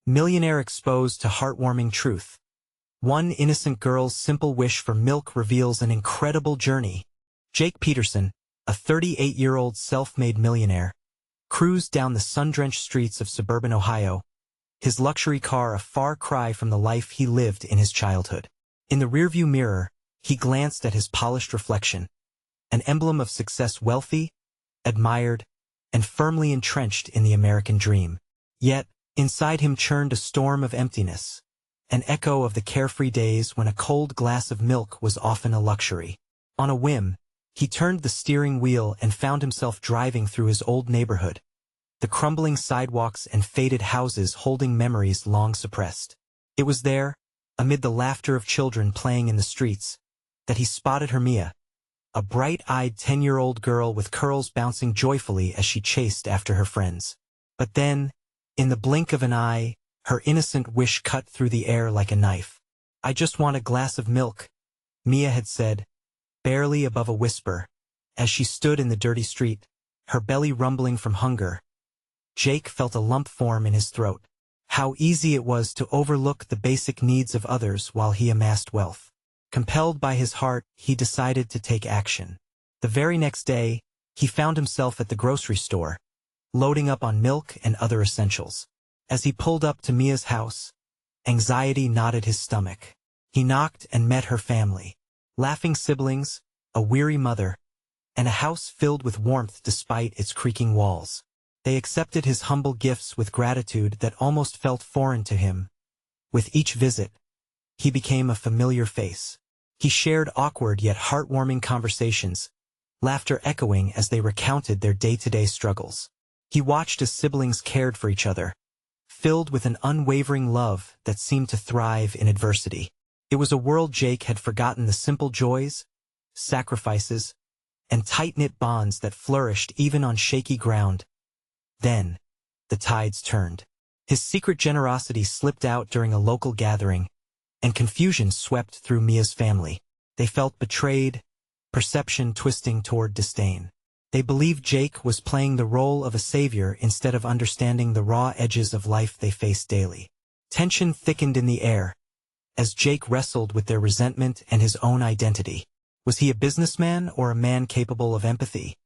Millionaire exposed to heartwarming truth. One innocent girl's simple wish for milk reveals an incredible journey. Jake Peterson, a 38-year-old self-made millionaire, cruised down the sun-drenched streets of suburban Ohio, his luxury car a far cry from the life he lived in his childhood. In the rearview mirror, he glanced at his polished reflection, an emblem of success, wealthy, admired, and firmly entrenched in the American dream. Yet, inside him churned a storm of emptiness, an echo of the carefree days when a cold glass of milk was often a luxury. On a whim, he turned the steering wheel and found himself driving through his old neighborhood, the crumbling sidewalks and faded houses holding memories long suppressed. It was there, amid the laughter of children playing in the streets, that he spotted Hermia, a bright-eyed 10-year-old girl with curls bouncing joyfully as she chased after her friends. But then, in the blink of an eye, her innocent wish cut through the air like a knife. "I just want a glass of milk," Mia had said, barely above a whisper, as she stood in the dirty street, her belly rumbling from hunger. Jake felt a lump form in his throat. How easy it was to overlook the basic needs of others while he amassed wealth. Compelled by his heart, he decided to take action. The very next day, he found himself at the grocery store, loading up on milk and other essentials. As he pulled up to Mia's house, anxiety knotted his stomach. He knocked and met her family. Laughing siblings, a weary mother, and a house filled with warmth despite its creaking walls. They accepted his humble gifts with gratitude that almost felt foreign to him. With each visit, he became a familiar face. He shared awkward yet heartwarming conversations, laughter echoing as they recounted their day-to-day struggles. He watched as siblings cared for each other, filled with an unwavering love that seemed to thrive in adversity. It was a world Jake had forgotten the simple joys, sacrifices, and tight-knit bonds that flourished even on shaky ground. Then, the tides turned. His secret generosity slipped out during a local gathering, and confusion swept through Mia's family. They felt betrayed, perception twisting toward disdain. They believed Jake was playing the role of a savior instead of understanding the raw edges of life they faced daily. Tension thickened in the air, as Jake wrestled with their resentment and his own identity. Was he a businessman or a man capable of empathy?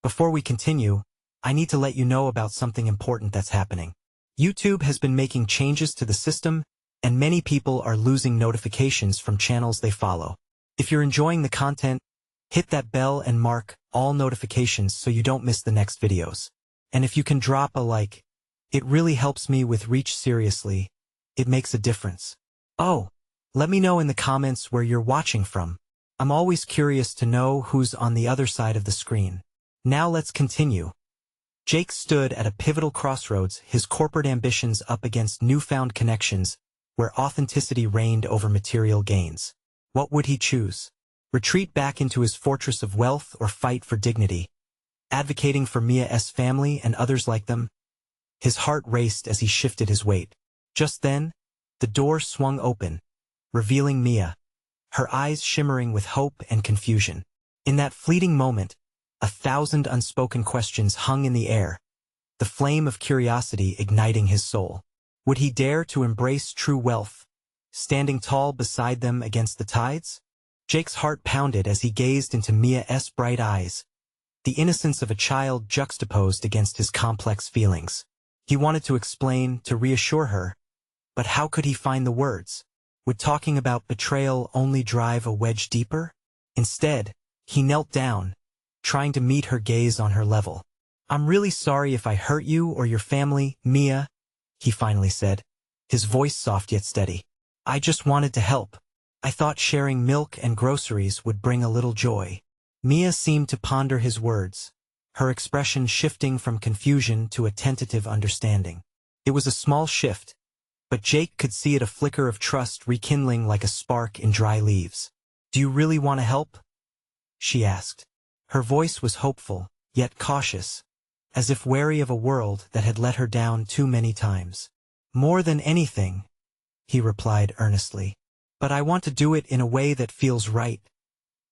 Before we continue, I need to let you know about something important that's happening. YouTube has been making changes to the system, and many people are losing notifications from channels they follow. If you're enjoying the content, hit that bell and mark all notifications so you don't miss the next videos. And if you can drop a like, it really helps me with reach. Seriously, it makes a difference. Oh, let me know in the comments where you're watching from. I'm always curious to know who's on the other side of the screen. Now let's continue. Jake stood at a pivotal crossroads, his corporate ambitions up against newfound connections, where authenticity reigned over material gains. What would he choose? Retreat back into his fortress of wealth or fight for dignity? Advocating for Mia's family and others like them? His heart raced as he shifted his weight. Just then, the door swung open, revealing Mia, her eyes shimmering with hope and confusion. In that fleeting moment, 1,000 unspoken questions hung in the air, the flame of curiosity igniting his soul. Would he dare to embrace true wealth, standing tall beside them against the tides? Jake's heart pounded as he gazed into Mia's bright eyes, the innocence of a child juxtaposed against his complex feelings. He wanted to explain, to reassure her, but how could he find the words? Would talking about betrayal only drive a wedge deeper? Instead, he knelt down, trying to meet her gaze on her level. "I'm really sorry if I hurt you or your family, Mia," he finally said, his voice soft yet steady. "I just wanted to help. I thought sharing milk and groceries would bring a little joy." Mia seemed to ponder his words, her expression shifting from confusion to a tentative understanding. It was a small shift, but Jake could see it, a flicker of trust rekindling like a spark in dry leaves. "Do you really want to help?" she asked. Her voice was hopeful, yet cautious, as if wary of a world that had let her down too many times. "More than anything," he replied earnestly. "But I want to do it in a way that feels right.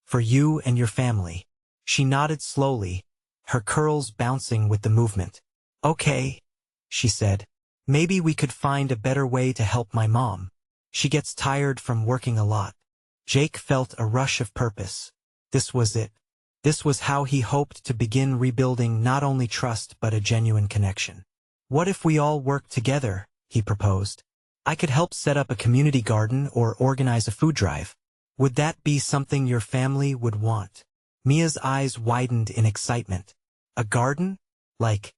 For you and your family." She nodded slowly, her curls bouncing with the movement. "Okay," she said, Maybe we could find a better way to help my mom. She gets tired from working a lot. Jake felt a rush of purpose. This was it. This was how he hoped to begin rebuilding not only trust but a genuine connection. What if we all worked together, he proposed. I could help set up a community garden or organize a food drive. Would that be something your family would want? Mia's eyes widened in excitement. A garden? Like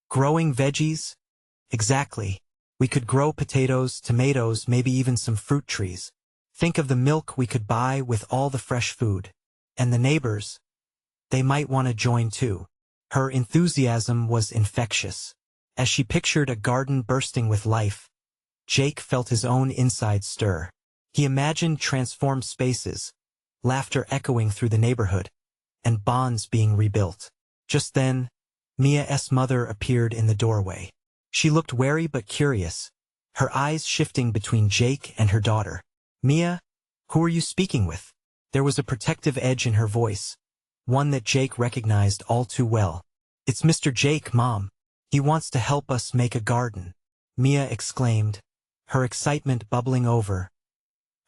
growing veggies? Exactly. We could grow potatoes, tomatoes, maybe even some fruit trees. Think of the milk we could buy with all the fresh food. And the neighbors. They might want to join too. Her enthusiasm was infectious. As she pictured a garden bursting with life, Jake felt his own inside stir. He imagined transformed spaces, laughter echoing through the neighborhood, and bonds being rebuilt. Just then, Mia's mother appeared in the doorway. She looked wary but curious, her eyes shifting between Jake and her daughter. Mia, who are you speaking with? There was a protective edge in her voice, one that Jake recognized all too well. It's Mr. Jake, Mom. He wants to help us make a garden, Mia exclaimed, her excitement bubbling over.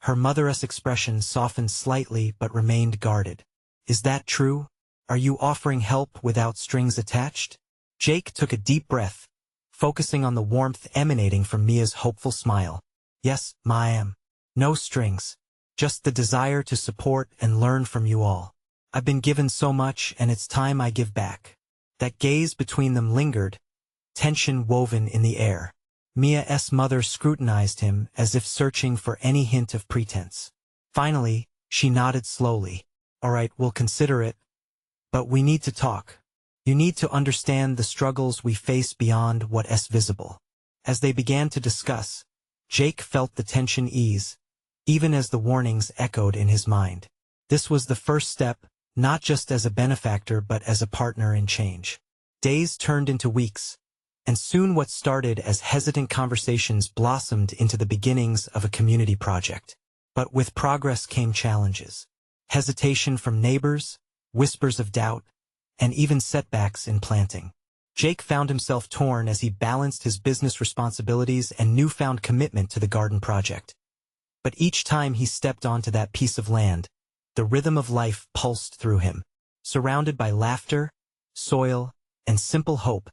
Her mother's expression softened slightly but remained guarded. Is that true? Are you offering help without strings attached? Jake took a deep breath, focusing on the warmth emanating from Mia's hopeful smile. Yes, Ma, I am. No strings. Just the desire to support and learn from you all. I've been given so much and it's time I give back. That gaze between them lingered, tension woven in the air. Mia's mother scrutinized him as if searching for any hint of pretense. Finally, she nodded slowly. All right, we'll consider it. But we need to talk. You need to understand the struggles we face beyond what's visible. As they began to discuss, Jake felt the tension ease, even as the warnings echoed in his mind. This was the first step, not just as a benefactor but as a partner in change. Days turned into weeks, and soon what started as hesitant conversations blossomed into the beginnings of a community project. But with progress came challenges. Hesitation from neighbors, whispers of doubt, and even setbacks in planting. Jake found himself torn as he balanced his business responsibilities and newfound commitment to the garden project. But each time he stepped onto that piece of land, the rhythm of life pulsed through him. Surrounded by laughter, soil, and simple hope,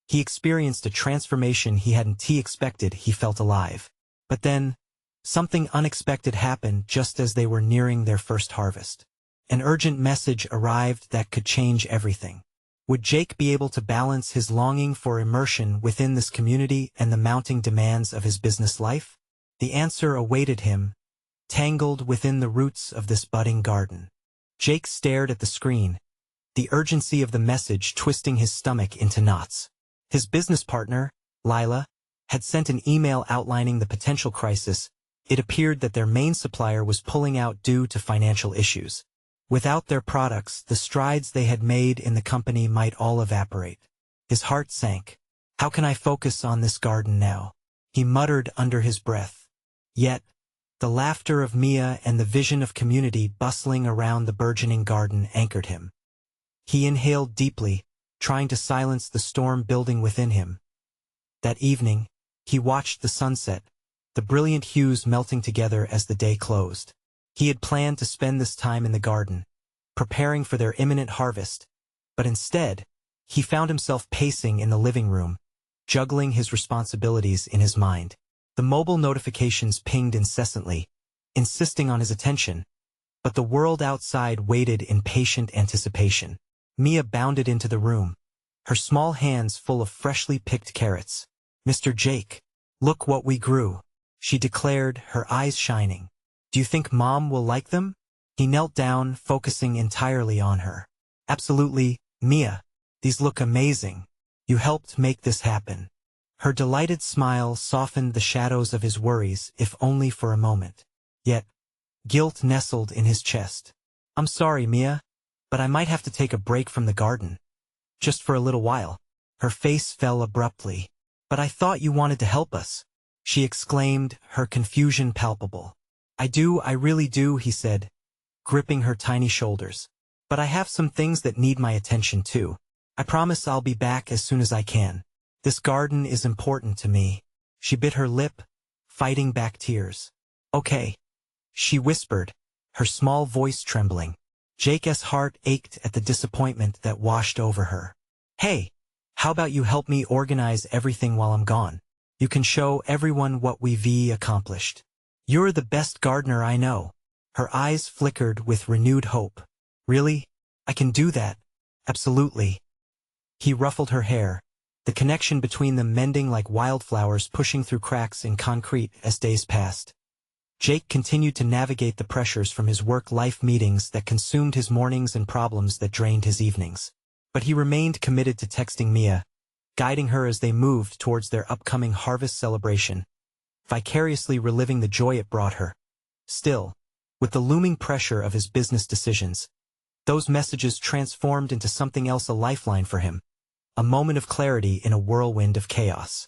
he experienced a transformation he hadn't expected. He felt alive. But then, something unexpected happened just as they were nearing their first harvest. An urgent message arrived that could change everything. Would Jake be able to balance his longing for immersion within this community and the mounting demands of his business life? The answer awaited him, tangled within the roots of this budding garden. Jake stared at the screen, the urgency of the message twisting his stomach into knots. His business partner, Lila, had sent an email outlining the potential crisis. It appeared that their main supplier was pulling out due to financial issues. Without their products, the strides they had made in the company might all evaporate. His heart sank. How can I focus on this garden now? He muttered under his breath. Yet, the laughter of Mia and the vision of community bustling around the burgeoning garden anchored him. He inhaled deeply, trying to silence the storm building within him. That evening, he watched the sunset, the brilliant hues melting together as the day closed. He had planned to spend this time in the garden, preparing for their imminent harvest, but instead, he found himself pacing in the living room, juggling his responsibilities in his mind. The mobile notifications pinged incessantly, insisting on his attention, but the world outside waited in patient anticipation. Mia bounded into the room, her small hands full of freshly picked carrots. Mr. Jake, look what we grew, she declared, her eyes shining. Do you think Mom will like them? He knelt down, focusing entirely on her. Absolutely, Mia. These look amazing. You helped make this happen. Her delighted smile softened the shadows of his worries, if only for a moment. Yet, guilt nestled in his chest. I'm sorry, Mia, but I might have to take a break from the garden. Just for a little while. Her face fell abruptly. But I thought you wanted to help us, she exclaimed, her confusion palpable. I really do, he said, gripping her tiny shoulders. But I have some things that need my attention too. I promise I'll be back as soon as I can. This garden is important to me. She bit her lip, fighting back tears. Okay, she whispered, her small voice trembling. Jake's heart ached at the disappointment that washed over her. Hey, how about you help me organize everything while I'm gone? You can show everyone what we've accomplished. You're the best gardener I know. Her eyes flickered with renewed hope. Really? I can do that. Absolutely. He ruffled her hair, the connection between them mending like wildflowers pushing through cracks in concrete as days passed. Jake continued to navigate the pressures from his work-life meetings that consumed his mornings and problems that drained his evenings. But he remained committed to texting Mia, guiding her as they moved towards their upcoming harvest celebration, vicariously reliving the joy it brought her. Still, with the looming pressure of his business decisions, those messages transformed into something else, a lifeline for him, a moment of clarity in a whirlwind of chaos.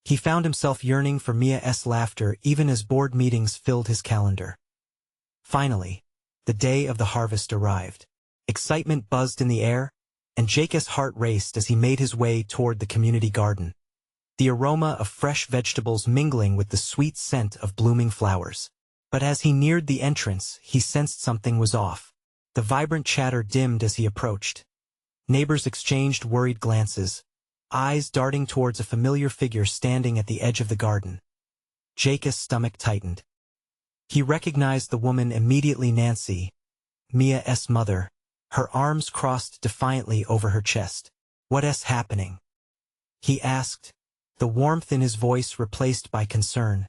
He found himself yearning for Mia's laughter even as board meetings filled his calendar. Finally, the day of the harvest arrived. Excitement buzzed in the air, and Jake's heart raced as he made his way toward the community garden, the aroma of fresh vegetables mingling with the sweet scent of blooming flowers. But as he neared the entrance, he sensed something was off. The vibrant chatter dimmed as he approached. Neighbors exchanged worried glances, eyes darting towards a familiar figure standing at the edge of the garden. Jake's stomach tightened. He recognized the woman immediately, Nancy, Mia's mother, her arms crossed defiantly over her chest. "What's happening?" he asked, the warmth in his voice replaced by concern.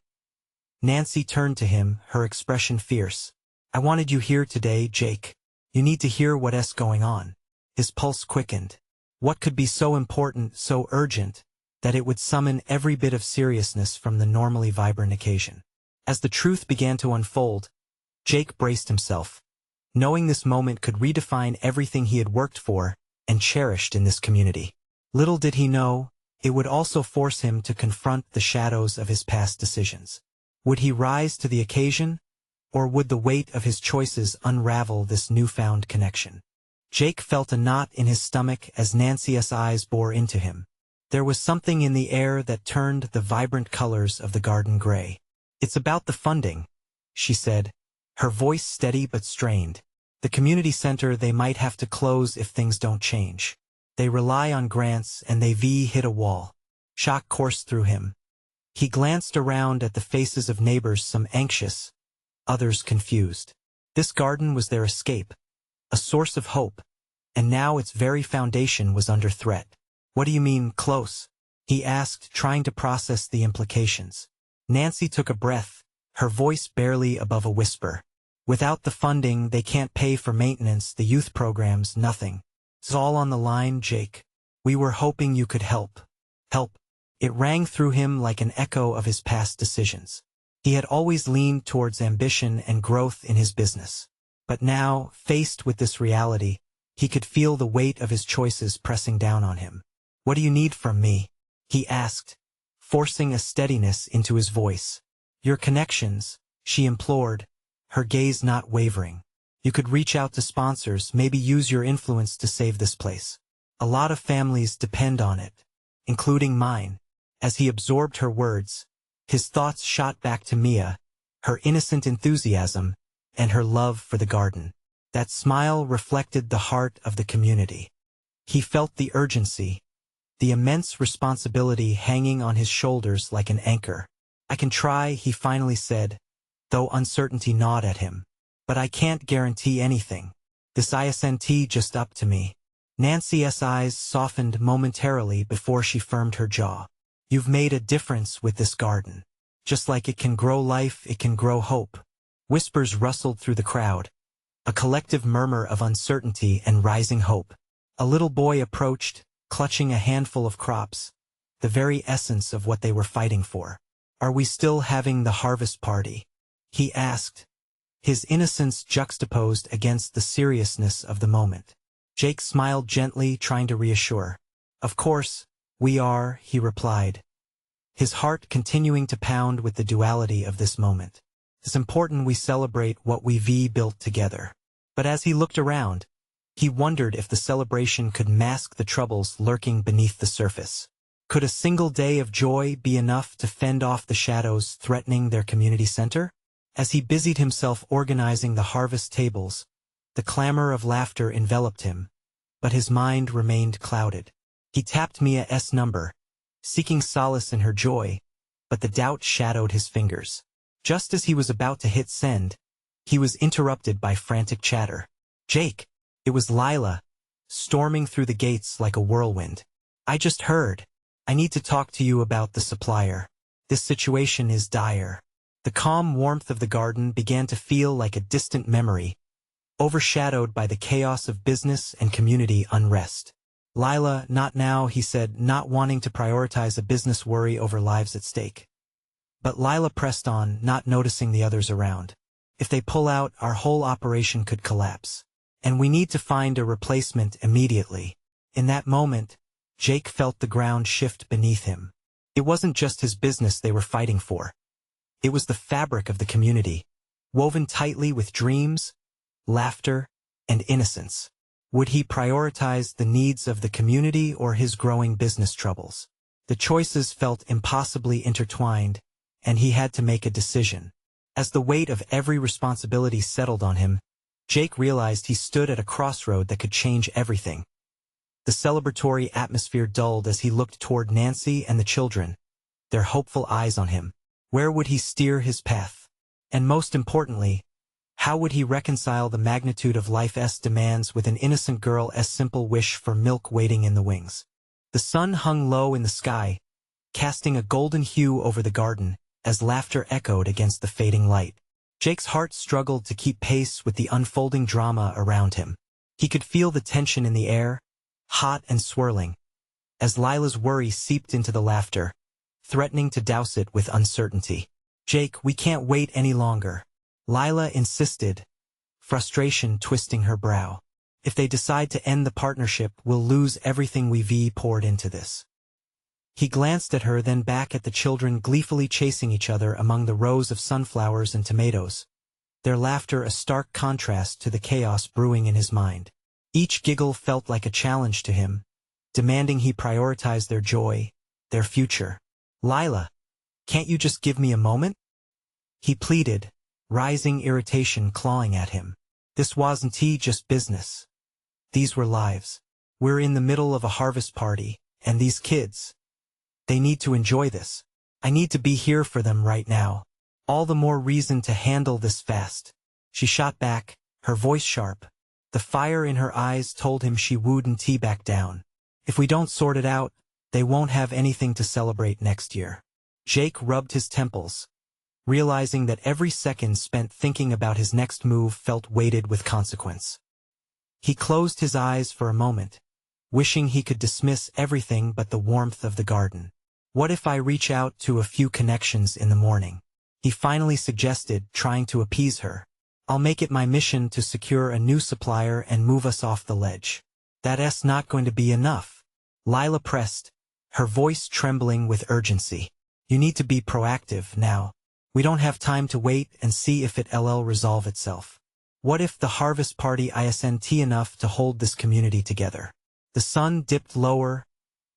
Nancy turned to him, her expression fierce. "I wanted you here today, Jake. You need to hear what's going on." His pulse quickened. What could be so important, so urgent, that it would summon every bit of seriousness from the normally vibrant occasion? As the truth began to unfold, Jake braced himself, knowing this moment could redefine everything he had worked for and cherished in this community. Little did he know, it would also force him to confront the shadows of his past decisions. Would he rise to the occasion, or would the weight of his choices unravel this newfound connection? Jake felt a knot in his stomach as Nancy's eyes bore into him. There was something in the air that turned the vibrant colors of the garden gray. "It's about the funding," she said, her voice steady but strained. "The community center, they might have to close if things don't change. They rely on grants and they've hit a wall." Shock coursed through him. He glanced around at the faces of neighbors, some anxious, others confused. This garden was their escape, a source of hope, and now its very foundation was under threat. "What do you mean, close?" he asked, trying to process the implications. Nancy took a breath, her voice barely above a whisper. "Without the funding, they can't pay for maintenance, the youth programs, nothing. It's all on the line, Jake. We were hoping you could help." Help. It rang through him like an echo of his past decisions. He had always leaned towards ambition and growth in his business. But now, faced with this reality, he could feel the weight of his choices pressing down on him. "What do you need from me?" he asked, forcing a steadiness into his voice. "Your connections," she implored, her gaze not wavering. "You could reach out to sponsors, maybe use your influence to save this place. A lot of families depend on it, including mine." As he absorbed her words, his thoughts shot back to Mia, her innocent enthusiasm, and her love for the garden. That smile reflected the heart of the community. He felt the urgency, the immense responsibility hanging on his shoulders like an anchor. "I can try," he finally said, though uncertainty gnawed at him. "But I can't guarantee anything. This isn't just up to me." Nancy's eyes softened momentarily before she firmed her jaw. "You've made a difference with this garden. Just like it can grow life, it can grow hope." Whispers rustled through the crowd, a collective murmur of uncertainty and rising hope. A little boy approached, clutching a handful of crops, the very essence of what they were fighting for. "Are we still having the harvest party?" he asked, his innocence juxtaposed against the seriousness of the moment. Jake smiled gently, trying to reassure. "Of course, we are," he replied, his heart continuing to pound with the duality of this moment. "It's important we celebrate what we've built together." But as he looked around, he wondered if the celebration could mask the troubles lurking beneath the surface. Could a single day of joy be enough to fend off the shadows threatening their community center? As he busied himself organizing the harvest tables, the clamor of laughter enveloped him, but his mind remained clouded. He tapped Mia's number, seeking solace in her joy, but the doubt shadowed his fingers. Just as he was about to hit send, he was interrupted by frantic chatter. "Jake!" It was Lila, storming through the gates like a whirlwind. "I just heard. I need to talk to you about the supplier. This situation is dire." The calm warmth of the garden began to feel like a distant memory, overshadowed by the chaos of business and community unrest. "Lila, not now," he said, not wanting to prioritize a business worry over lives at stake. But Lila pressed on, not noticing the others around. "If they pull out, our whole operation could collapse. And we need to find a replacement immediately." In that moment, Jake felt the ground shift beneath him. It wasn't just his business they were fighting for. It was the fabric of the community, woven tightly with dreams, laughter, and innocence. Would he prioritize the needs of the community or his growing business troubles? The choices felt impossibly intertwined, and he had to make a decision. As the weight of every responsibility settled on him, Jake realized he stood at a crossroad that could change everything. The celebratory atmosphere dulled as he looked toward Nancy and the children, their hopeful eyes on him. Where would he steer his path? And most importantly, how would he reconcile the magnitude of life's demands with an innocent girl's simple wish for milk waiting in the wings? The sun hung low in the sky, casting a golden hue over the garden, as laughter echoed against the fading light. Jake's heart struggled to keep pace with the unfolding drama around him. He could feel the tension in the air, hot and swirling, as Lila's worry seeped into the laughter, threatening to douse it with uncertainty. "Jake, we can't wait any longer," Lila insisted, frustration twisting her brow. "If they decide to end the partnership, we'll lose everything we've poured into this." He glanced at her, then back at the children gleefully chasing each other among the rows of sunflowers and tomatoes, their laughter a stark contrast to the chaos brewing in his mind. Each giggle felt like a challenge to him, demanding he prioritize their joy, their future. "Lila, can't you just give me a moment?" he pleaded, rising irritation clawing at him. This wasn't just business. These were lives. We're in the middle of a harvest party, and these kids, they need to enjoy this. I need to be here for them right now. All the more reason to handle this fast. She shot back, her voice sharp. The fire in her eyes told him she wouldn't back down. "If we don't sort it out, they won't have anything to celebrate next year." Jake rubbed his temples, realizing that every second spent thinking about his next move felt weighted with consequence. He closed his eyes for a moment, wishing he could dismiss everything but the warmth of the garden. "What if I reach out to a few connections in the morning?" he finally suggested, trying to appease her. "I'll make it my mission to secure a new supplier and move us off the ledge." "That's not going to be enough," Lila pressed, her voice trembling with urgency. "You need to be proactive now. We don't have time to wait and see if it'll resolve itself. What if the harvest party isn't enough to hold this community together?" The sun dipped lower,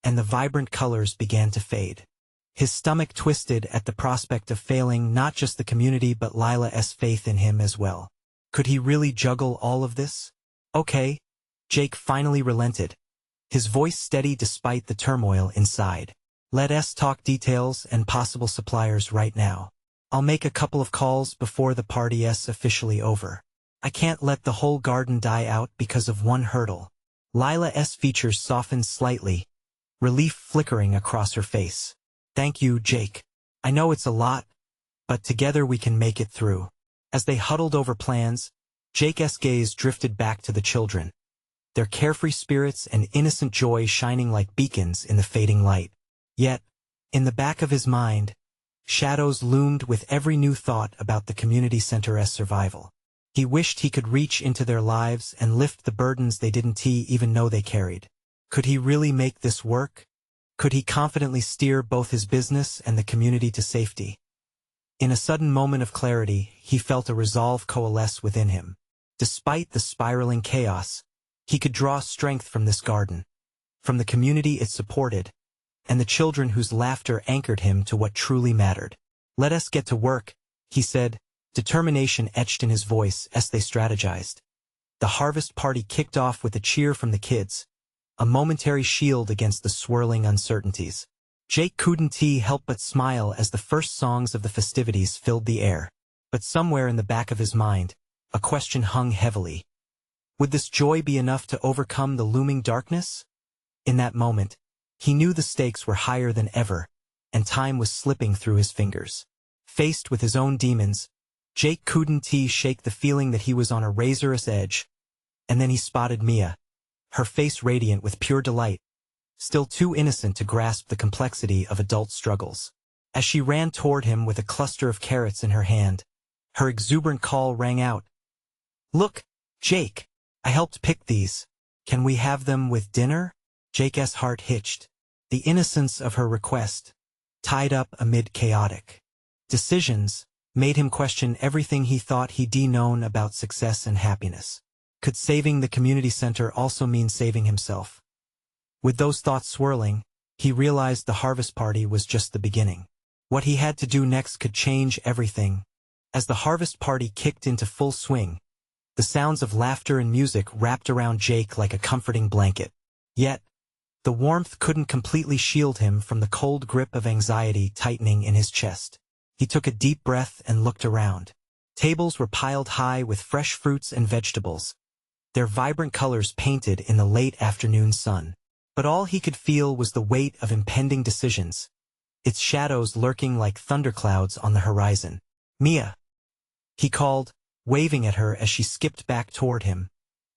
and the vibrant colors began to fade. His stomach twisted at the prospect of failing not just the community but Lila's faith in him as well. Could he really juggle all of this? "Okay," Jake finally relented, his voice steady despite the turmoil inside. "Let's talk details and possible suppliers right now. I'll make a couple of calls before the party's officially over. I can't let the whole garden die out because of one hurdle." Lila's features softened slightly, relief flickering across her face. "Thank you, Jake. I know it's a lot, but together we can make it through." As they huddled over plans, Jake's gaze drifted back to the children, their carefree spirits and innocent joy shining like beacons in the fading light. Yet, in the back of his mind, shadows loomed with every new thought about the community center's survival. He wished he could reach into their lives and lift the burdens they didn't even know they carried. Could he really make this work? Could he confidently steer both his business and the community to safety? In a sudden moment of clarity, he felt a resolve coalesce within him. Despite the spiraling chaos, he could draw strength from this garden, from the community it supported, and the children whose laughter anchored him to what truly mattered. "Let us get to work," he said, determination etched in his voice as they strategized. The harvest party kicked off with a cheer from the kids, a momentary shield against the swirling uncertainties. Jake couldn't help but smile as the first songs of the festivities filled the air. But somewhere in the back of his mind, a question hung heavily. Would this joy be enough to overcome the looming darkness? In that moment, he knew the stakes were higher than ever, and time was slipping through his fingers. Faced with his own demons, Jake couldn't shake the feeling that he was on a razor's edge. And then he spotted Mia, her face radiant with pure delight, still too innocent to grasp the complexity of adult struggles. As she ran toward him with a cluster of carrots in her hand, her exuberant call rang out. "Look, Jake, I helped pick these. Can we have them with dinner?" Jake's heart hitched. The innocence of her request, tied up amid chaotic decisions, made him question everything he thought he'd known about success and happiness. Could saving the community center also mean saving himself? With those thoughts swirling, he realized the harvest party was just the beginning. What he had to do next could change everything. As the harvest party kicked into full swing, the sounds of laughter and music wrapped around Jake like a comforting blanket. Yet, the warmth couldn't completely shield him from the cold grip of anxiety tightening in his chest. He took a deep breath and looked around. Tables were piled high with fresh fruits and vegetables, their vibrant colors painted in the late afternoon sun. But all he could feel was the weight of impending decisions, its shadows lurking like thunderclouds on the horizon. "Mia," he called, waving at her as she skipped back toward him,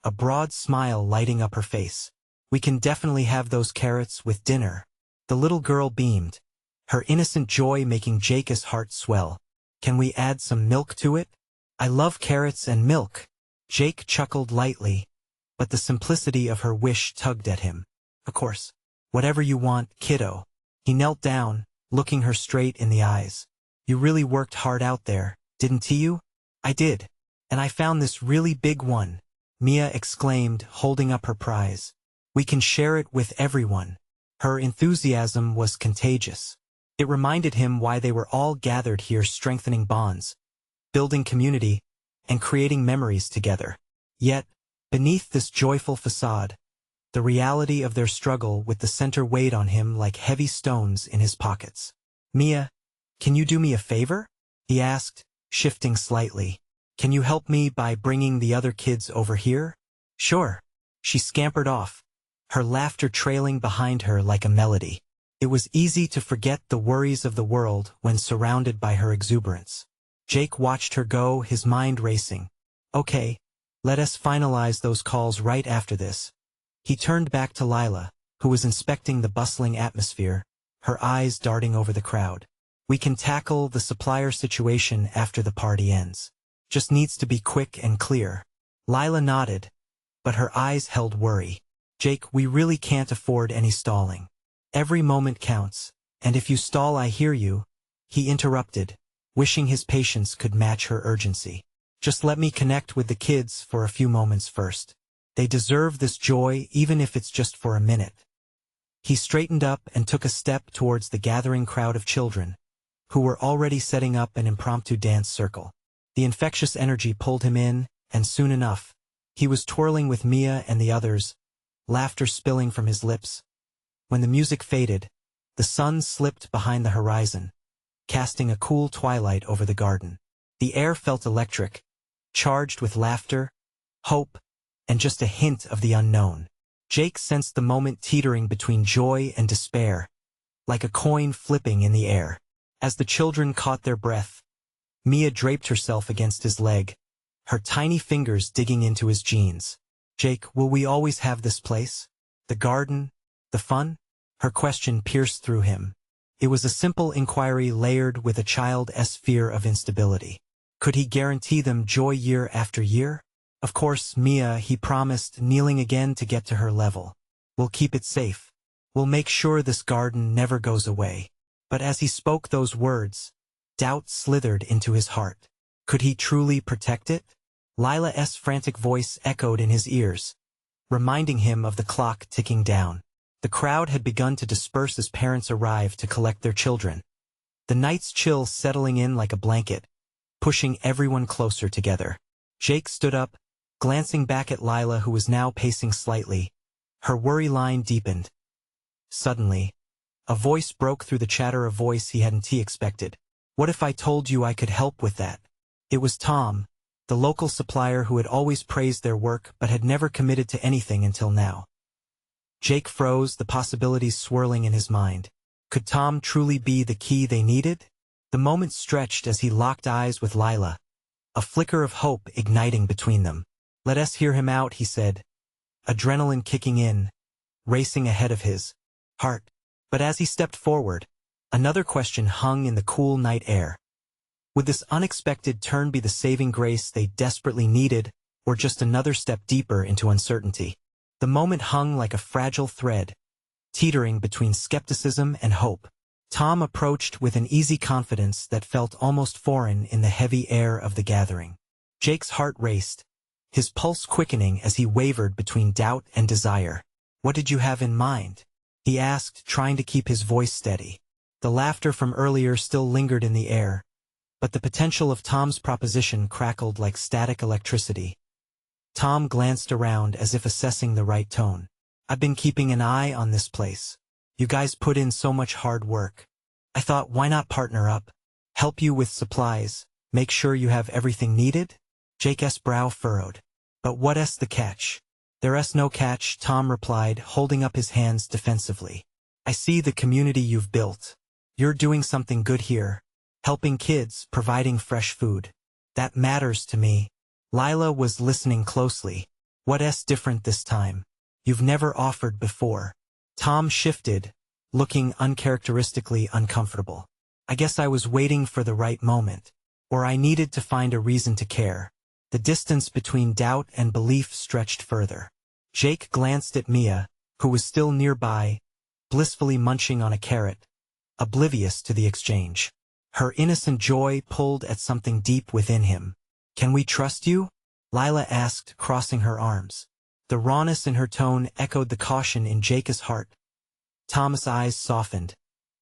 a broad smile lighting up her face. "We can definitely have those carrots with dinner." The little girl beamed, her innocent joy making Jake's heart swell. "Can we add some milk to it?" "I love carrots and milk." Jake chuckled lightly, but the simplicity of her wish tugged at him. "Of course. Whatever you want, kiddo." He knelt down, looking her straight in the eyes. "You really worked hard out there, didn't you?" "I did. And I found this really big one," Mia exclaimed, holding up her prize. "We can share it with everyone." Her enthusiasm was contagious. It reminded him why they were all gathered here, strengthening bonds, building community, and creating memories together. Yet, beneath this joyful facade, the reality of their struggle with the center weighed on him like heavy stones in his pockets. "Mia, can you do me a favor?" he asked, shifting slightly. "Can you help me by bringing the other kids over here?" "Sure." She scampered off, her laughter trailing behind her like a melody. It was easy to forget the worries of the world when surrounded by her exuberance. Jake watched her go, his mind racing. "Okay, let us finalize those calls right after this." He turned back to Lila, who was inspecting the bustling atmosphere, her eyes darting over the crowd. "We can tackle the supplier situation after the party ends. Just needs to be quick and clear." Lila nodded, but her eyes held worry. "Jake, we really can't afford any stalling. Every moment counts, and if you stall, I hear you," he interrupted, wishing his patience could match her urgency. "Just let me connect with the kids for a few moments first. They deserve this joy even if it's just for a minute." He straightened up and took a step towards the gathering crowd of children, who were already setting up an impromptu dance circle. The infectious energy pulled him in, and soon enough, he was twirling with Mia and the others, laughter spilling from his lips. When the music faded, the sun slipped behind the horizon, casting a cool twilight over the garden. The air felt electric, charged with laughter, hope, and just a hint of the unknown. Jake sensed the moment teetering between joy and despair, like a coin flipping in the air. As the children caught their breath, Mia draped herself against his leg, her tiny fingers digging into his jeans. "Jake, will we always have this place? The garden? The fun?" Her question pierced through him. It was a simple inquiry layered with a child's fear of instability. Could he guarantee them joy year after year? "Of course, Mia," he promised, kneeling again to get to her level. "We'll keep it safe. We'll make sure this garden never goes away." But as he spoke those words, doubt slithered into his heart. Could he truly protect it? Lila's frantic voice echoed in his ears, reminding him of the clock ticking down. The crowd had begun to disperse as parents arrived to collect their children. The night's chill settling in like a blanket, pushing everyone closer together. Jake stood up, glancing back at Lila, who was now pacing slightly. Her worry line deepened. Suddenly, a voice broke through the chatter, a voice he hadn't expected. "What if I told you I could help with that?" It was Tom, the local supplier who had always praised their work but had never committed to anything until now. Jake froze, the possibilities swirling in his mind. Could Tom truly be the key they needed? The moment stretched as he locked eyes with Lila, a flicker of hope igniting between them. "Let us hear him out," he said, adrenaline kicking in, racing ahead of his heart. But as he stepped forward, another question hung in the cool night air. Would this unexpected turn be the saving grace they desperately needed, or just another step deeper into uncertainty? The moment hung like a fragile thread, teetering between skepticism and hope. Tom approached with an easy confidence that felt almost foreign in the heavy air of the gathering. Jake's heart raced, his pulse quickening as he wavered between doubt and desire. "What did you have in mind?" he asked, trying to keep his voice steady. The laughter from earlier still lingered in the air, but the potential of Tom's proposition crackled like static electricity. Tom glanced around as if assessing the right tone. "I've been keeping an eye on this place. You guys put in so much hard work. I thought, why not partner up? Help you with supplies, make sure you have everything needed?" Jake's brow furrowed. "But what's the catch?" "There's no catch," Tom replied, holding up his hands defensively. "I see the community you've built. You're doing something good here, helping kids, providing fresh food. That matters to me." Lila was listening closely. "What's different this time? You've never offered before." Tom shifted, looking uncharacteristically uncomfortable. "I guess I was waiting for the right moment, or I needed to find a reason to care." The distance between doubt and belief stretched further. Jake glanced at Mia, who was still nearby, blissfully munching on a carrot, oblivious to the exchange. Her innocent joy pulled at something deep within him. "Can we trust you?" Lila asked, crossing her arms. The rawness in her tone echoed the caution in Jake's heart. Tom's eyes softened,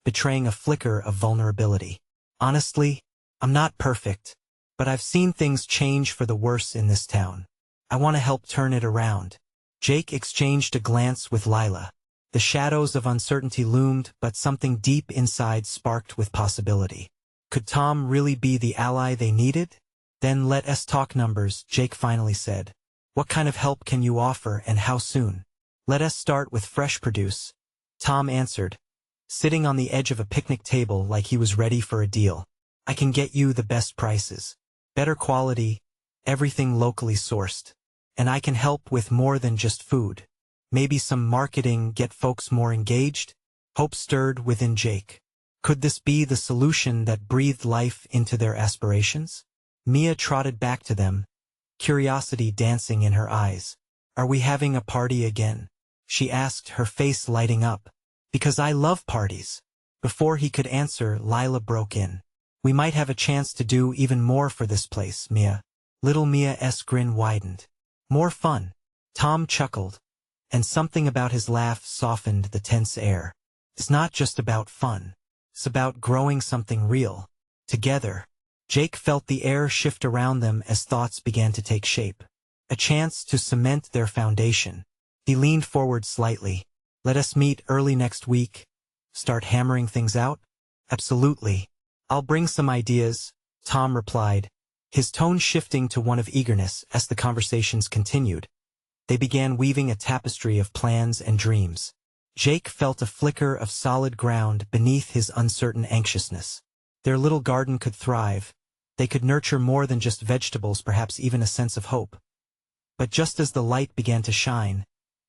betraying a flicker of vulnerability. "Honestly, I'm not perfect, but I've seen things change for the worse in this town. I want to help turn it around." Jake exchanged a glance with Lila. The shadows of uncertainty loomed, but something deep inside sparked with possibility. Could Tom really be the ally they needed? "Then let us talk numbers," Jake finally said. "What kind of help can you offer, and how soon?" "Let us start with fresh produce," Tom answered, sitting on the edge of a picnic table like he was ready for a deal. "I can get you the best prices, better quality, everything locally sourced. And I can help with more than just food. Maybe some marketing, get folks more engaged." Hope stirred within Jake. Could this be the solution that breathed life into their aspirations? Mia trotted back to them, curiosity dancing in her eyes. "Are we having a party again?" she asked, her face lighting up. "Because I love parties." Before he could answer, Lila broke in. "We might have a chance to do even more for this place, Mia." Little Mia's grin widened. "More fun." Tom chuckled, and something about his laugh softened the tense air. "It's not just about fun. It's about growing something real. Together." Jake felt the air shift around them as thoughts began to take shape. A chance to cement their foundation. He leaned forward slightly. "Let us meet early next week. Start hammering things out?" "Absolutely. I'll bring some ideas," Tom replied, his tone shifting to one of eagerness as the conversations continued. They began weaving a tapestry of plans and dreams. Jake felt a flicker of solid ground beneath his uncertain anxiousness. Their little garden could thrive. They could nurture more than just vegetables, perhaps even a sense of hope. But just as the light began to shine,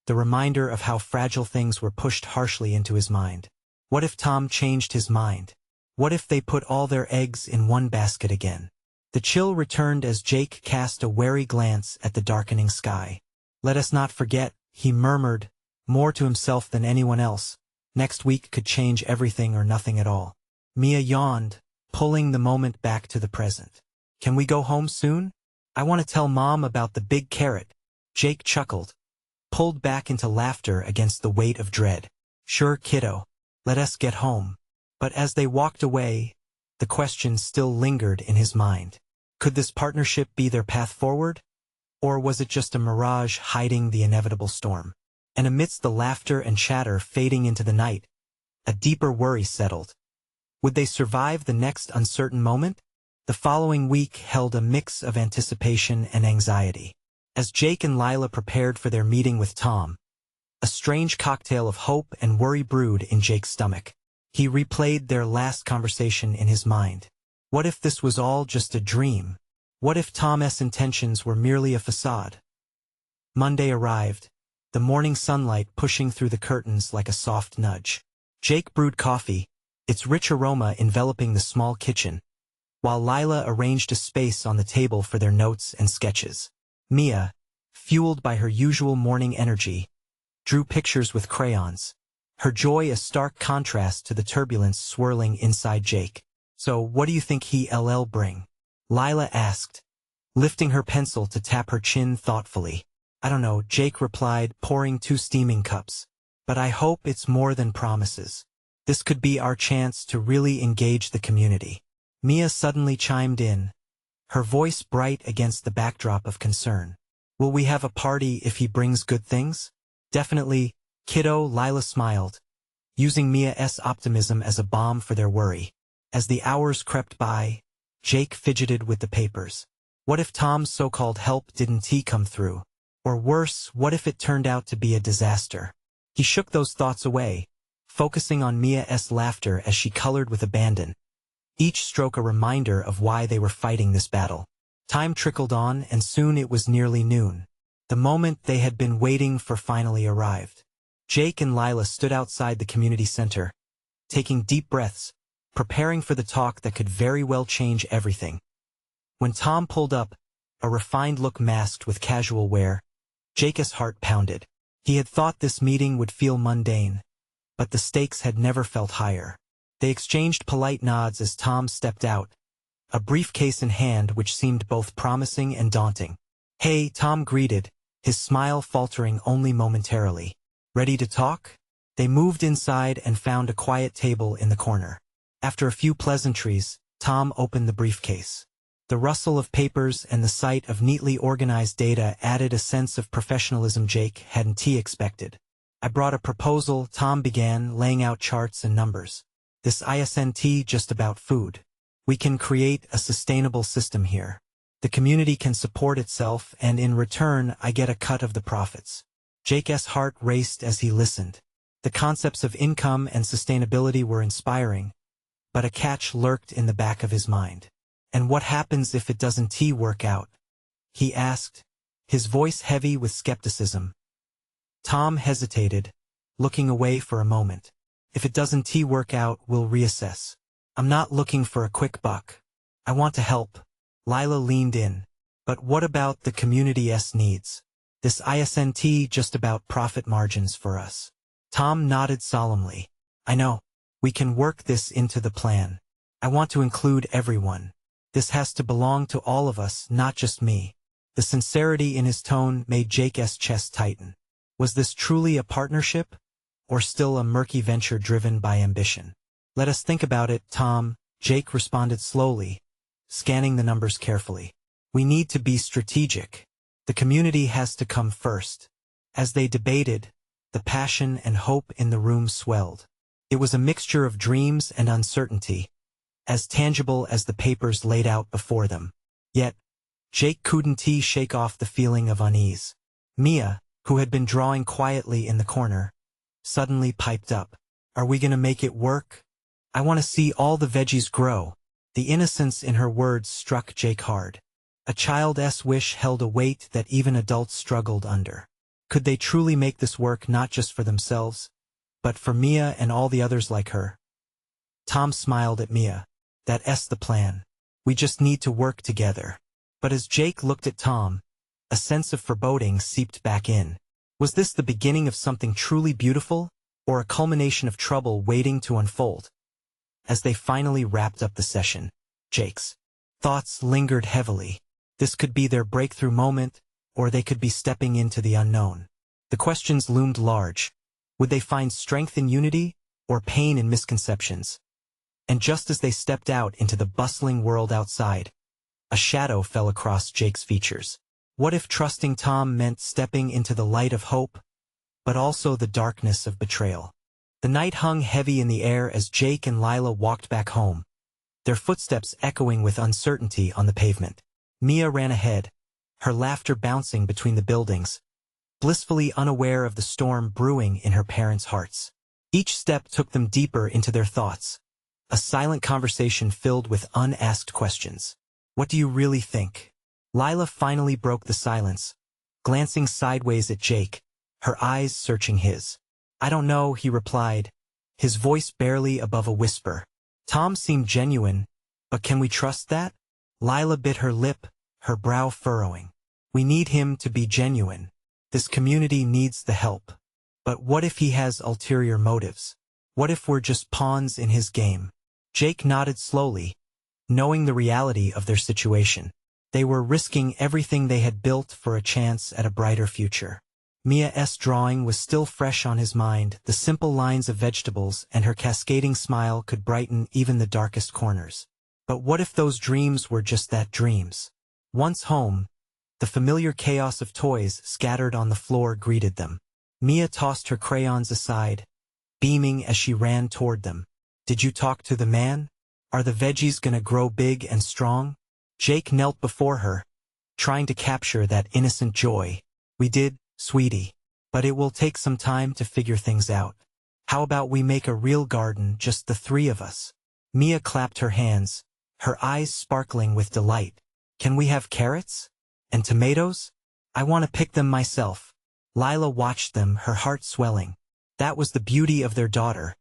the reminder of how fragile things were pushed harshly into his mind. What if Tom changed his mind? What if they put all their eggs in one basket again? The chill returned as Jake cast a wary glance at the darkening sky. "Let us not forget," he murmured, more to himself than anyone else. "Next week could change everything or nothing at all." Mia yawned, pulling the moment back to the present. "Can we go home soon? I want to tell Mom about the big carrot." Jake chuckled, pulled back into laughter against the weight of dread. "Sure, kiddo. Let us get home." But as they walked away, the question still lingered in his mind. Could this partnership be their path forward? Or was it just a mirage hiding the inevitable storm? And amidst the laughter and chatter fading into the night, a deeper worry settled. Would they survive the next uncertain moment? The following week held a mix of anticipation and anxiety. As Jake and Lila prepared for their meeting with Tom, a strange cocktail of hope and worry brewed in Jake's stomach. He replayed their last conversation in his mind. What if this was all just a dream? What if Tom's intentions were merely a facade? Monday arrived, the morning sunlight pushing through the curtains like a soft nudge. Jake brewed coffee, its rich aroma enveloping the small kitchen, while Lila arranged a space on the table for their notes and sketches. Mia, fueled by her usual morning energy, drew pictures with crayons, her joy a stark contrast to the turbulence swirling inside Jake. "So what do you think he'll bring?" Lila asked, lifting her pencil to tap her chin thoughtfully. "I don't know," Jake replied, pouring 2 steaming cups. "But I hope it's more than promises. This could be our chance to really engage the community." Mia suddenly chimed in, her voice bright against the backdrop of concern. "Will we have a party if he brings good things?" "Definitely, kiddo," Lila smiled, using Mia's optimism as a balm for their worry. As the hours crept by, Jake fidgeted with the papers. What if Tom's so-called help didn't come through? Or worse, what if it turned out to be a disaster? He shook those thoughts away, focusing on Mia's laughter as she colored with abandon, each stroke a reminder of why they were fighting this battle. Time trickled on, and soon it was nearly noon. The moment they had been waiting for finally arrived. Jake and Lila stood outside the community center, taking deep breaths, preparing for the talk that could very well change everything. When Tom pulled up, a refined look masked with casual wear, Jake's heart pounded. He had thought this meeting would feel mundane, but the stakes had never felt higher. They exchanged polite nods as Tom stepped out, a briefcase in hand which seemed both promising and daunting. "Hey," Tom greeted, his smile faltering only momentarily. "Ready to talk?" They moved inside and found a quiet table in the corner. After a few pleasantries, Tom opened the briefcase. The rustle of papers and the sight of neatly organized data added a sense of professionalism Jake hadn't expected. "I brought a proposal," Tom began, laying out charts and numbers. "This isn't just about food. We can create a sustainable system here. The community can support itself, and in return I get a cut of the profits." Jake's heart raced as he listened. The concepts of income and sustainability were inspiring, but a catch lurked in the back of his mind. "And what happens if it doesn't work out?" he asked, his voice heavy with skepticism. Tom hesitated, looking away for a moment. "If it doesn't work out, we'll reassess. I'm not looking for a quick buck. I want to help." Lila leaned in. "But what about the community's needs? This isn't just about profit margins for us." Tom nodded solemnly. "I know. We can work this into the plan. I want to include everyone. This has to belong to all of us, not just me." The sincerity in his tone made Jake's chest tighten. Was this truly a partnership, or still a murky venture driven by ambition? "Let us think about it, Tom," Jake responded slowly, scanning the numbers carefully. "We need to be strategic. The community has to come first." As they debated, the passion and hope in the room swelled. It was a mixture of dreams and uncertainty, as tangible as the papers laid out before them. Yet, Jake couldn't shake off the feeling of unease. Mia, who had been drawing quietly in the corner, suddenly piped up. "Are we gonna make it work? I want to see all the veggies grow." The innocence in her words struck Jake hard. A child's wish held a weight that even adults struggled under. Could they truly make this work not just for themselves, but for Mia and all the others like her? Tom smiled at Mia. "That's the plan. We just need to work together." But as Jake looked at Tom, a sense of foreboding seeped back in. Was this the beginning of something truly beautiful, or a culmination of trouble waiting to unfold? As they finally wrapped up the session, Jake's thoughts lingered heavily. This could be their breakthrough moment, or they could be stepping into the unknown. The questions loomed large. Would they find strength in unity, or pain in misconceptions? And just as they stepped out into the bustling world outside, a shadow fell across Jake's features. What if trusting Tom meant stepping into the light of hope, but also the darkness of betrayal? The night hung heavy in the air as Jake and Lila walked back home, their footsteps echoing with uncertainty on the pavement. Mia ran ahead, her laughter bouncing between the buildings, blissfully unaware of the storm brewing in her parents' hearts. Each step took them deeper into their thoughts, a silent conversation filled with unasked questions. What do you really think? Lila finally broke the silence, glancing sideways at Jake, her eyes searching his. I don't know, he replied, his voice barely above a whisper. Tom seemed genuine, but can we trust that? Lila bit her lip, her brow furrowing. We need him to be genuine. This community needs the help. But what if he has ulterior motives? What if we're just pawns in his game? Jake nodded slowly, knowing the reality of their situation. They were risking everything they had built for a chance at a brighter future. Mia's drawing was still fresh on his mind, the simple lines of vegetables and her cascading smile could brighten even the darkest corners. But what if those dreams were just that, dreams? Once home, the familiar chaos of toys scattered on the floor greeted them. Mia tossed her crayons aside, beaming as she ran toward them. Did you talk to the man? Are the veggies gonna grow big and strong? Jake knelt before her, trying to capture that innocent joy. We did, sweetie. But it will take some time to figure things out. How about we make a real garden, just the three of us? Mia clapped her hands, her eyes sparkling with delight. Can we have carrots? And tomatoes? I want to pick them myself. Lila watched them, her heart swelling. That was the beauty of their daughter,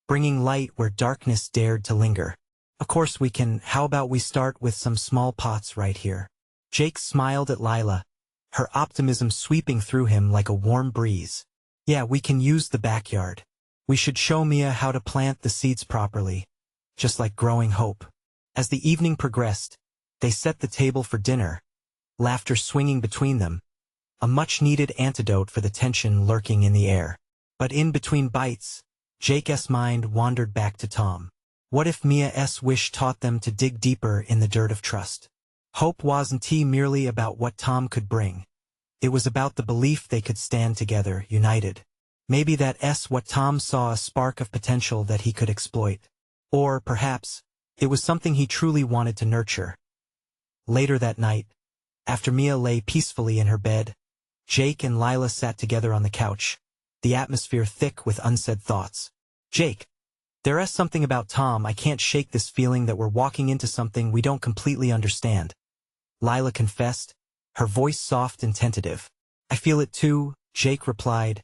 bringing light where darkness dared to linger. Of course we can. How about we start with some small pots right here? Jake smiled at Lila, her optimism sweeping through him like a warm breeze. Yeah, we can use the backyard. We should show Mia how to plant the seeds properly, just like growing hope. As the evening progressed, they set the table for dinner, laughter swinging between them, a much-needed antidote for the tension lurking in the air. But in between bites, Jake's mind wandered back to Tom. What if Mia's wish taught them to dig deeper in the dirt of trust? Hope wasn't merely about what Tom could bring. It was about the belief they could stand together, united. Maybe that's what Tom saw, a spark of potential that he could exploit. Or, perhaps, it was something he truly wanted to nurture. Later that night, after Mia lay peacefully in her bed, Jake and Lila sat together on the couch, the atmosphere thick with unsaid thoughts. Jake, there's something about Tom. I can't shake this feeling that we're walking into something we don't completely understand. Lila confessed, her voice soft and tentative. I feel it too, Jake replied,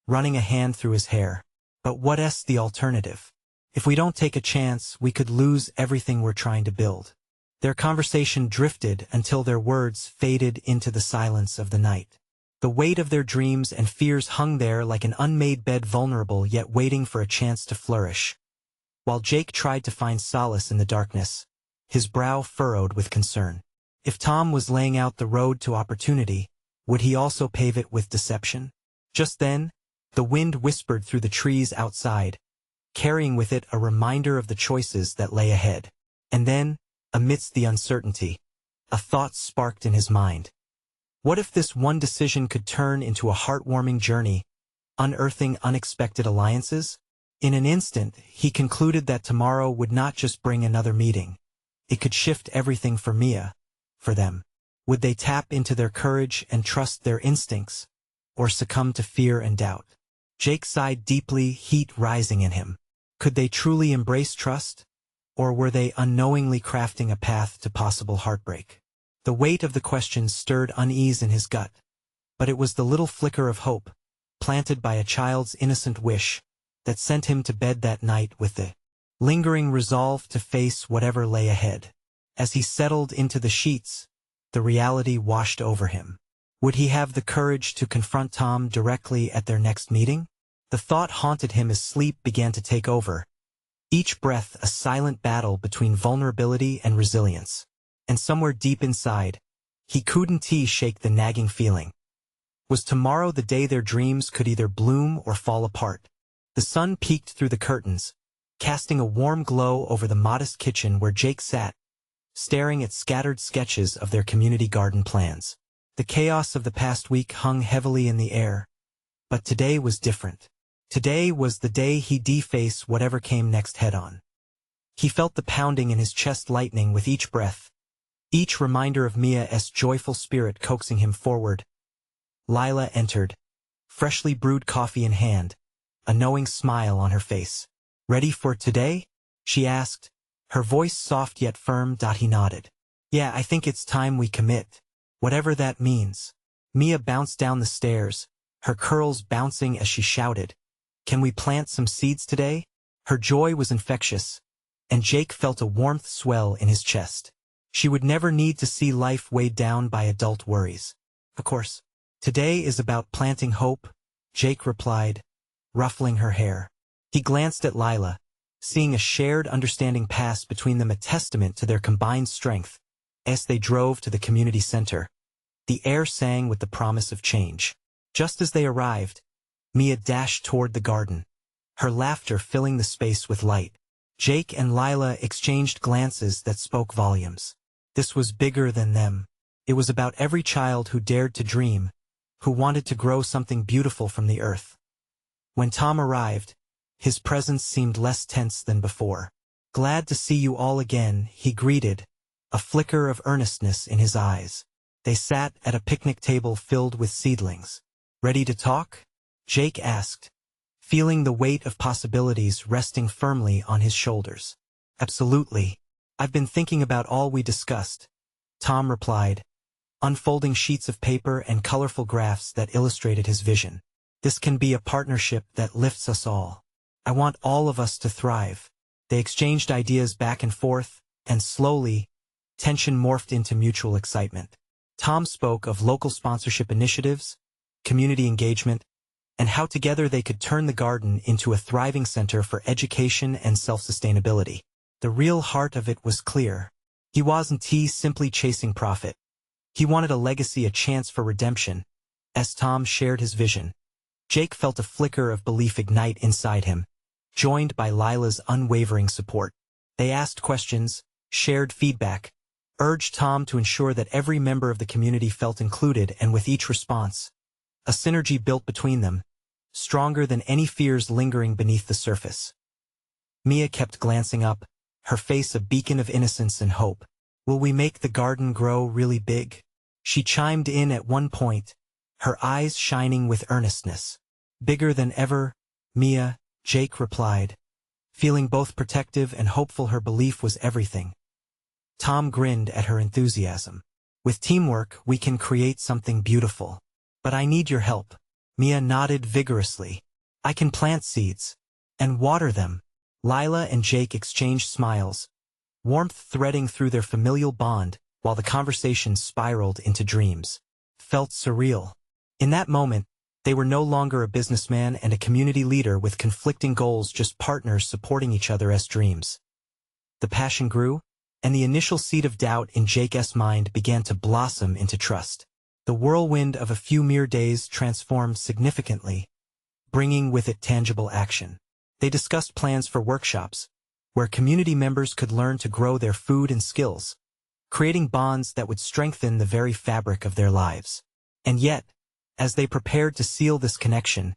running a hand through his hair. But what's the alternative? If we don't take a chance, we could lose everything we're trying to build. Their conversation drifted until their words faded into the silence of the night. The weight of their dreams and fears hung there like an unmade bed, vulnerable yet waiting for a chance to flourish. While Jake tried to find solace in the darkness, his brow furrowed with concern. If Tom was laying out the road to opportunity, would he also pave it with deception? Just then, the wind whispered through the trees outside, carrying with it a reminder of the choices that lay ahead. And then, amidst the uncertainty, a thought sparked in his mind. What if this one decision could turn into a heartwarming journey, unearthing unexpected alliances? In an instant, he concluded that tomorrow would not just bring another meeting. It could shift everything for Mia, for them. Would they tap into their courage and trust their instincts, or succumb to fear and doubt? Jake sighed deeply, heat rising in him. Could they truly embrace trust, or were they unknowingly crafting a path to possible heartbreak? The weight of the question stirred unease in his gut, but it was the little flicker of hope, planted by a child's innocent wish, that sent him to bed that night with the lingering resolve to face whatever lay ahead. As he settled into the sheets, the reality washed over him. Would he have the courage to confront Tom directly at their next meeting? The thought haunted him as sleep began to take over, each breath a silent battle between vulnerability and resilience. And somewhere deep inside, he couldn't shake the nagging feeling. Was tomorrow the day their dreams could either bloom or fall apart? The sun peeked through the curtains, casting a warm glow over the modest kitchen where Jake sat, staring at scattered sketches of their community garden plans. The chaos of the past week hung heavily in the air, but today was different. Today was the day he'd face whatever came next head-on. He felt the pounding in his chest lightening with each breath, each reminder of Mia's joyful spirit coaxing him forward. Lila entered, freshly brewed coffee in hand, a knowing smile on her face. "Ready for today?" she asked, her voice soft yet firm. He nodded. "Yeah, I think it's time we commit. Whatever that means." Mia bounced down the stairs, her curls bouncing as she shouted, "Can we plant some seeds today?" Her joy was infectious, and Jake felt a warmth swell in his chest. She would never need to see life weighed down by adult worries. "Of course. Today is about planting hope," Jake replied, ruffling her hair. He glanced at Lila, seeing a shared understanding pass between them, a testament to their combined strength. As they drove to the community center, the air sang with the promise of change. Just as they arrived, Mia dashed toward the garden, her laughter filling the space with light. Jake and Lila exchanged glances that spoke volumes. This was bigger than them. It was about every child who dared to dream, who wanted to grow something beautiful from the earth. When Tom arrived, his presence seemed less tense than before. "Glad to see you all again," he greeted, a flicker of earnestness in his eyes. They sat at a picnic table filled with seedlings. "Ready to talk?" Jake asked, feeling the weight of possibilities resting firmly on his shoulders. "Absolutely. I've been thinking about all we discussed," Tom replied, unfolding sheets of paper and colorful graphs that illustrated his vision. "This can be a partnership that lifts us all. I want all of us to thrive." They exchanged ideas back and forth, and slowly, tension morphed into mutual excitement. Tom spoke of local sponsorship initiatives, community engagement, and how together they could turn the garden into a thriving center for education and self-sustainability. The real heart of it was clear. He wasn't simply chasing profit. He wanted a legacy, a chance for redemption. As Tom shared his vision, Jake felt a flicker of belief ignite inside him, joined by Lila's unwavering support. They asked questions, shared feedback, urged Tom to ensure that every member of the community felt included, and with each response, a synergy built between them, stronger than any fears lingering beneath the surface. Mia kept glancing up, her face a beacon of innocence and hope. "Will we make the garden grow really big?" she chimed in at one point, her eyes shining with earnestness. "Bigger than ever, Mia," Jake replied, feeling both protective and hopeful. Her belief was everything. Tom grinned at her enthusiasm. "With teamwork, we can create something beautiful. But I need your help." Mia nodded vigorously. "I can plant seeds and water them." Lila and Jake exchanged smiles, warmth threading through their familial bond, while the conversation spiraled into dreams. Felt surreal. In that moment, they were no longer a businessman and a community leader with conflicting goals, just partners supporting each other as dreams. The passion grew, and the initial seed of doubt in Jake's mind began to blossom into trust. The whirlwind of a few mere days transformed significantly, bringing with it tangible action. They discussed plans for workshops, where community members could learn to grow their food and skills, creating bonds that would strengthen the very fabric of their lives. And yet, as they prepared to seal this connection,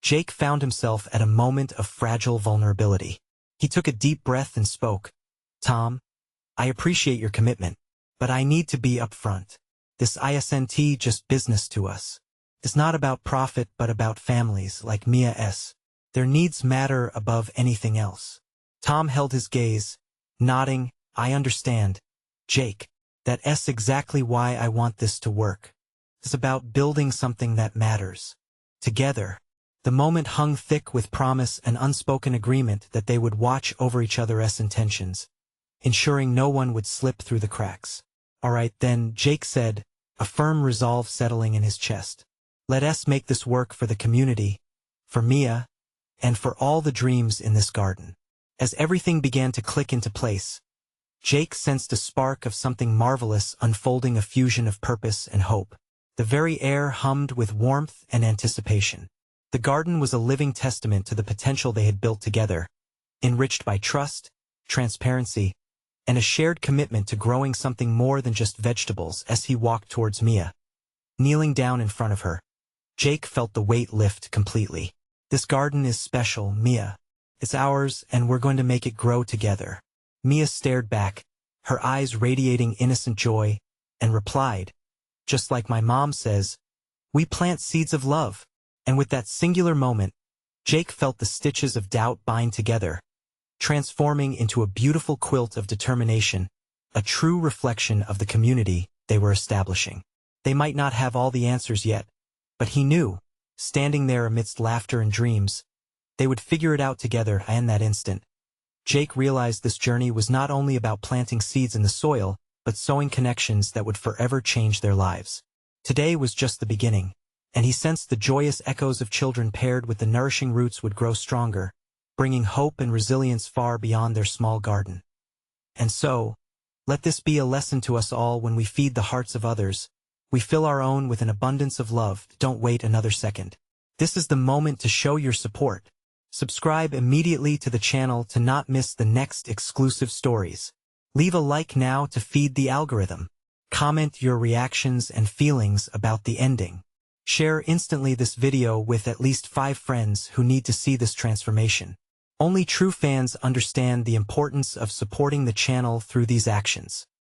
Jake found himself at a moment of fragile vulnerability. He took a deep breath and spoke. "Tom, I appreciate your commitment, but I need to be upfront. This isn't just business to us. It's not about profit but about families like Mia's. Their needs matter above anything else." Tom held his gaze, nodding. "I understand, Jake. That's exactly why I want this to work. It's about building something that matters. Together." The moment hung thick with promise and unspoken agreement that they would watch over each other's intentions, ensuring no one would slip through the cracks. "All right then," Jake said, a firm resolve settling in his chest. "Let us make this work for the community, for Mia, and for all the dreams in this garden." As everything began to click into place, Jake sensed a spark of something marvelous unfolding, a fusion of purpose and hope. The very air hummed with warmth and anticipation. The garden was a living testament to the potential they had built together, enriched by trust, transparency, and a shared commitment to growing something more than just vegetables. As he walked towards Mia, kneeling down in front of her, Jake felt the weight lift completely. This garden is special, Mia. It's ours, and we're going to make it grow together. Mia stared back, her eyes radiating innocent joy, and replied, just like my mom says, we plant seeds of love. And with that singular moment, Jake felt the stitches of doubt bind together, transforming into a beautiful quilt of determination, a true reflection of the community they were establishing. They might not have all the answers yet, but he knew, standing there amidst laughter and dreams, they would figure it out together. And that instant, Jake realized this journey was not only about planting seeds in the soil, but sowing connections that would forever change their lives. Today was just the beginning, and he sensed the joyous echoes of children paired with the nourishing roots would grow stronger, bringing hope and resilience far beyond their small garden. And so, let this be a lesson to us all: when we feed the hearts of others, we fill our own with an abundance of love. Don't wait another second. This is the moment to show your support. Subscribe immediately to the channel to not miss the next exclusive stories. Leave a like now to feed the algorithm. Comment your reactions and feelings about the ending. Share instantly this video with at least 5 friends who need to see this transformation. Only true fans understand the importance of supporting the channel through these actions.